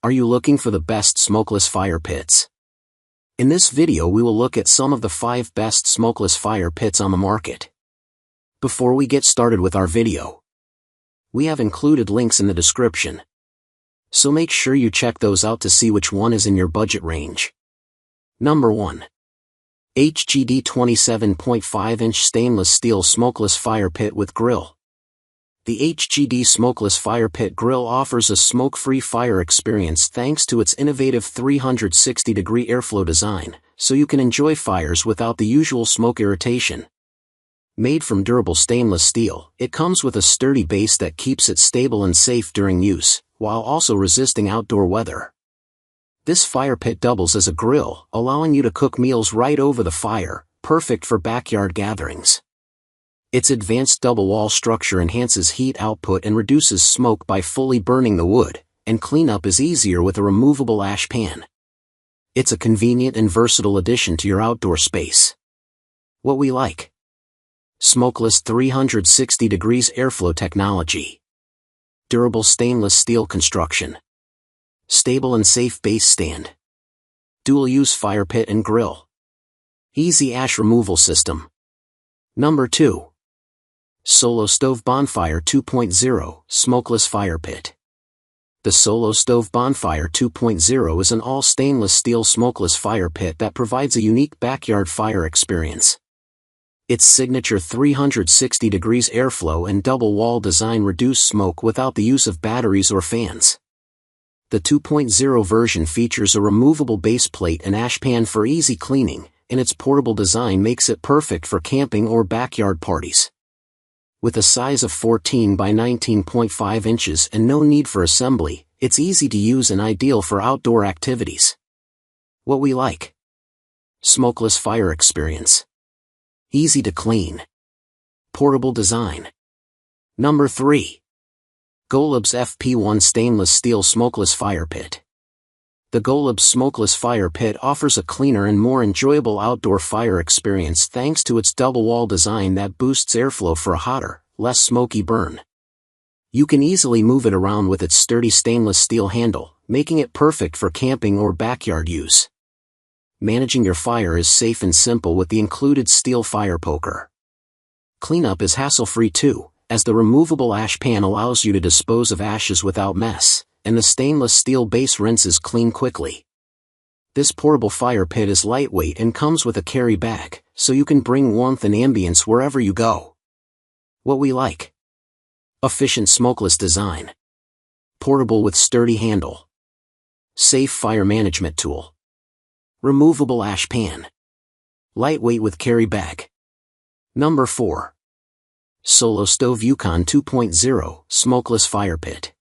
Are you looking for the best smokeless fire pits? In this video we will look at some of the 5 best smokeless fire pits on the market. Before we get started with our video, we have included links in the description, so make sure you check those out to see which one is in your budget range. Number 1. HGD 27.5-inch stainless steel smokeless fire pit with grill. The HGD Smokeless Fire Pit grill offers a smoke-free fire experience thanks to its innovative 360-degree airflow design, so you can enjoy fires without the usual smoke irritation. Made from durable stainless steel, it comes with a sturdy base that keeps it stable and safe during use, while also resisting outdoor weather. This fire pit doubles as a grill, allowing you to cook meals right over the fire, perfect for backyard gatherings. Its advanced double-wall structure enhances heat output and reduces smoke by fully burning the wood, and cleanup is easier with a removable ash pan. It's a convenient and versatile addition to your outdoor space. What we like: smokeless 360 degrees airflow technology, durable stainless steel construction, stable and safe base stand, dual-use fire pit and grill, easy ash removal system. Number 2. Solo Stove Bonfire 2.0 Smokeless Fire Pit. The Solo Stove Bonfire 2.0 is an all-stainless steel smokeless fire pit that provides a unique backyard fire experience. Its signature 360 degrees airflow and double-wall design reduce smoke without the use of batteries or fans. The 2.0 version features a removable base plate and ash pan for easy cleaning, and its portable design makes it perfect for camping or backyard parties. With a size of 14 by 19.5 inches and no need for assembly, it's easy to use and ideal for outdoor activities. What we like: smokeless fire experience, easy to clean, portable design. Number 3. GOLABS FP1 Stainless Steel Smokeless Fire Pit. The GOLABS Smokeless Fire Pit offers a cleaner and more enjoyable outdoor fire experience thanks to its double-wall design that boosts airflow for a hotter, less smoky burn. You can easily move it around with its sturdy stainless steel handle, making it perfect for camping or backyard use. Managing your fire is safe and simple with the included steel fire poker. Cleanup is hassle-free too, as the removable ash pan allows you to dispose of ashes without mess, and the stainless steel base rinses clean quickly. This portable fire pit is lightweight and comes with a carry bag, so you can bring warmth and ambience wherever you go. What we like: efficient smokeless design, portable with sturdy handle, safe fire management tool, removable ash pan, lightweight with carry bag. Number 4. Solo Stove Yukon 2.0 Smokeless Fire Pit.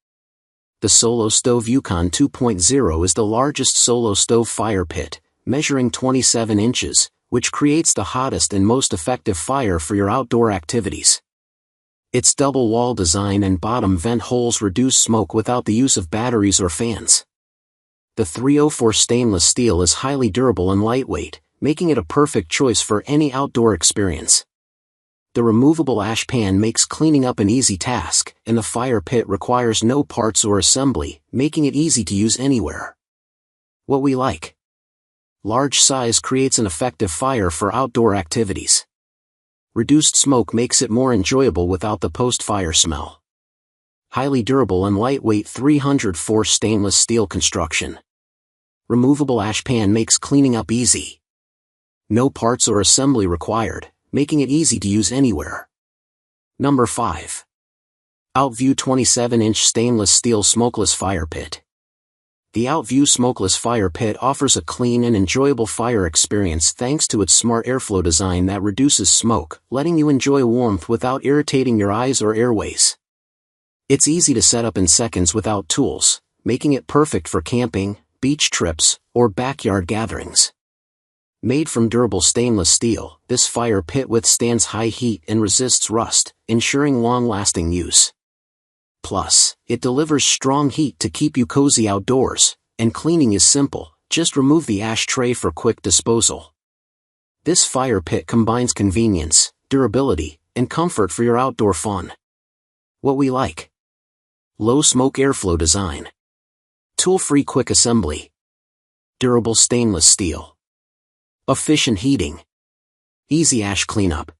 The Solo Stove Yukon 2.0 is the largest solo stove fire pit, measuring 27 inches, which creates the hottest and most effective fire for your outdoor activities. Its double-wall design and bottom vent holes reduce smoke without the use of batteries or fans. The 304 stainless steel is highly durable and lightweight, making it a perfect choice for any outdoor experience. The removable ash pan makes cleaning up an easy task, and the fire pit requires no parts or assembly, making it easy to use anywhere. What we like: large size creates an effective fire for outdoor activities. Reduced smoke makes it more enjoyable without the post-fire smell. Highly durable and lightweight 304 stainless steel construction. Removable ash pan makes cleaning up easy. No parts or assembly required, making it easy to use anywhere. Number 5. OutVue 27-inch Stainless Steel Smokeless Fire Pit. The OutVue Smokeless Fire Pit offers a clean and enjoyable fire experience thanks to its smart airflow design that reduces smoke, letting you enjoy warmth without irritating your eyes or airways. It's easy to set up in seconds without tools, making it perfect for camping, beach trips, or backyard gatherings. Made from durable stainless steel, this fire pit withstands high heat and resists rust, ensuring long-lasting use. Plus, it delivers strong heat to keep you cozy outdoors, and cleaning is simple, just remove the ash tray for quick disposal. This fire pit combines convenience, durability, and comfort for your outdoor fun. What we like: low smoke airflow design, Tool-free quick assembly. Durable stainless steel. Efficient heating. Easy ash cleanup.